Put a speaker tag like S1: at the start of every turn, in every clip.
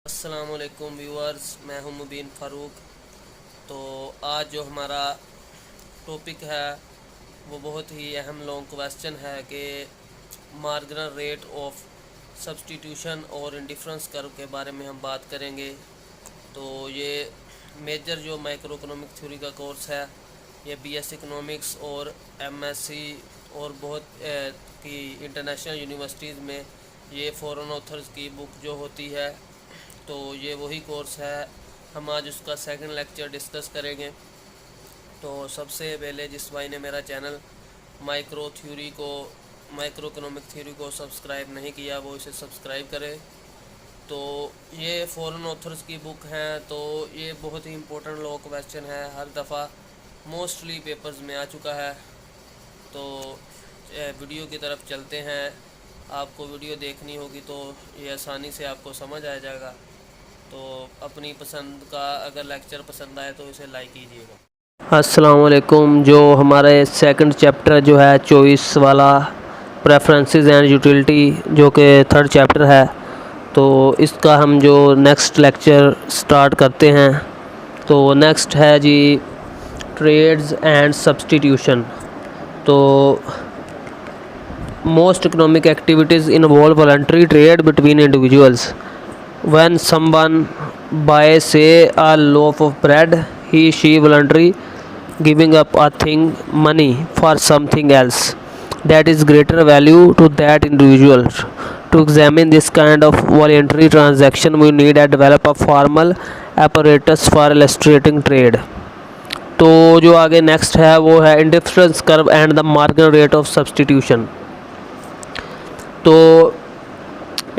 S1: अस्सलामुअलैकुम व्यूअर्स, मैं हूं मुबीन फ़ारूक। तो आज जो हमारा टॉपिक है वो बहुत ही अहम लॉन्ग क्वेश्चन है कि मार्जिनल रेट ऑफ सब्स्टिट्यूशन और इंडिफरेंस कर्व के बारे में हम बात करेंगे। तो ये मेजर जो माइक्रो इकोनॉमिक थ्योरी का कोर्स है, ये बीएस इकोनॉमिक्स और एमएससी और बहुत की इंटरनेशनल यूनिवर्सिटीज़ में ये फॉरेन ऑथर्स की बुक जो होती है, तो ये वही कोर्स है। हम आज उसका सेकंड लेक्चर डिस्कस करेंगे। तो सबसे पहले जिस भाई ने मेरा चैनल माइक्रो इकोनॉमिक थ्योरी को सब्सक्राइब नहीं किया वो इसे सब्सक्राइब करें। तो ये फॉरेन ऑथर्स की बुक है, तो ये बहुत ही इम्पोर्टेंट लॉ क्वेश्चन है, हर दफ़ा मोस्टली पेपर्स में आ चुका है। तो वीडियो की तरफ चलते हैं। आपको वीडियो देखनी होगी तो ये आसानी से आपको समझ आ जाएगा। तो अपनी पसंद का अगर लेक्चर पसंद आए तो इसे लाइक कीजिएगा। अस्सलाम वालेकुम। जो हमारे सेकंड चैप्टर जो है चॉइस वाला, प्रेफरेंसेस एंड यूटिलिटी, जो कि थर्ड चैप्टर है, तो इसका हम जो नेक्स्ट लेक्चर स्टार्ट करते हैं। तो नेक्स्ट है जी ट्रेड्स एंड सब्स्टिट्यूशन। तो most economic activities involve voluntary trade between individuals. When someone buys, say, a loaf of bread, she voluntarily giving up a thing, money, for something else that is greater value to that individual. To examine this kind of voluntary transaction, we need to develop a formal apparatus for illustrating trade. तो जो आगे next है वो है indifference curve and the marginal rate of substitution. तो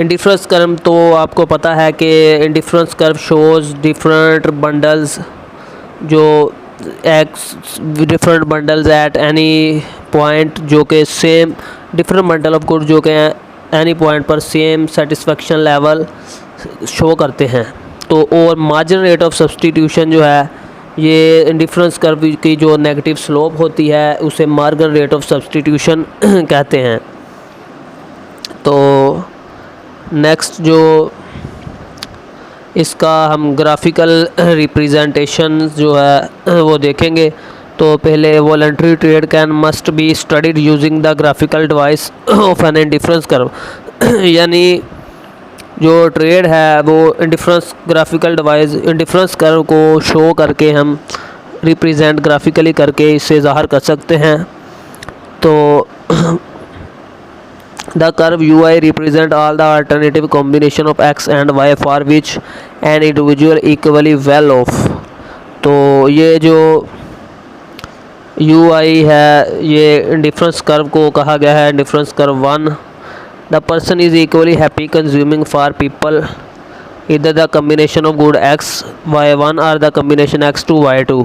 S1: indifference curve तो आपको पता है कि indifference curve shows different bundles, जो different bundles at any point, जो कि same different bundle of good जो कि एनी पॉइंट पर सेम सेटिस्फेक्शन लेवल शो करते हैं। तो और मार्जिनल रेट ऑफ सब्स्टिट्यूशन जो है, ये इंडिफरेंस कर्व की जो नेगेटिव स्लोप होती है उसे मार्जिनल रेट ऑफ सब्स्टिट्यूशन कहते हैं। तो नेक्स्ट जो इसका हम ग्राफिकल रिप्रेजेंटेशन जो है वो देखेंगे। तो पहले voluntary trade can must be studied using the graphical device of an indifference curve. यानी जो ट्रेड है वो ग्राफिकल डिवाइस इंडिफरेंस कर्व को शो करके हम रिप्रेजेंट ग्राफिकली करके इसे ज़ाहिर कर सकते हैं। तो The curve UI represent all the alternative combination of x and y for which an individual equally well off। तो ये जो UI है ये इंडिफरेंस कर्व को कहा गया है indifference curve 1। The person is equally happy consuming for people either the combination of good x y1 or the combination x2 y2।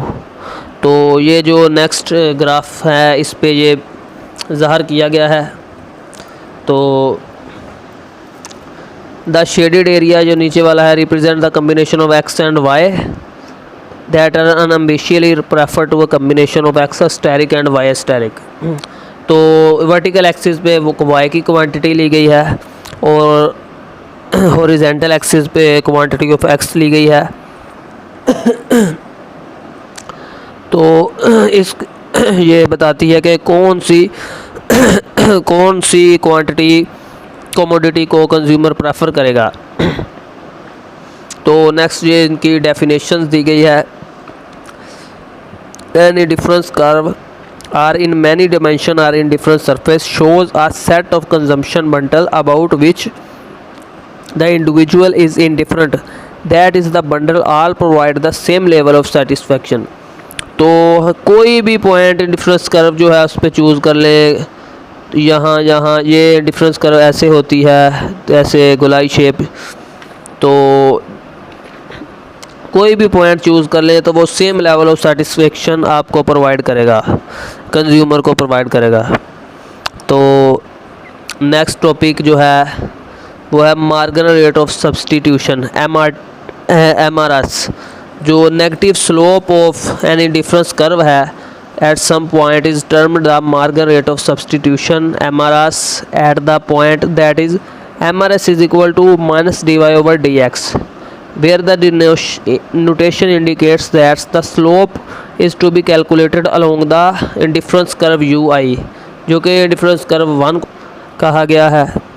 S1: तो ये जो नेक्स्ट ग्राफ है इस पे ये ज़ाहिर किया गया है। तो द शेडेड एरिया जो नीचे वाला है represent the combination of X and Y that are unambiguously prefer to a combination of X asterisk and Y asterisk. तो वर्टिकल एक्सिस पे वो वाई की क्वांटिटी ली गई है और हॉरिजॉन्टल एक्सिस पे क्वांटिटी ऑफ एक्स ली गई है। तो इस ये बताती है कि कौन सी क्वांटिटी कमोडिटी को कंज्यूमर प्रेफर करेगा। तो नेक्स्ट ये इनकी डेफिनेशंस दी गई है। Indifference curve are in many dimension are in different surface shows a set of consumption bundle about which the individual is indifferent that is the bundle all provide the same level of satisfaction. तो कोई भी point difference curve जो है उस पर choose कर ले। यहाँ ये डिफरेंस कर्व ऐसे होती है, ऐसे गोलाई शेप। तो कोई भी पॉइंट चूज़ कर ले तो वो सेम लेवल ऑफ सेटिस्फेक्शन आपको प्रोवाइड करेगा, कंज्यूमर को प्रोवाइड करेगा। तो नेक्स्ट टॉपिक जो है वो है marginal rate of substitution MRS। जो negative slope of any difference curve है at some point is termed the marginal rate of substitution MRS at the point that is MRS is equal to minus dy over dx। where the notation indicates that the slope is to be calculated along the indifference curve ui, जो कि indifference curve 1 कहा गया है।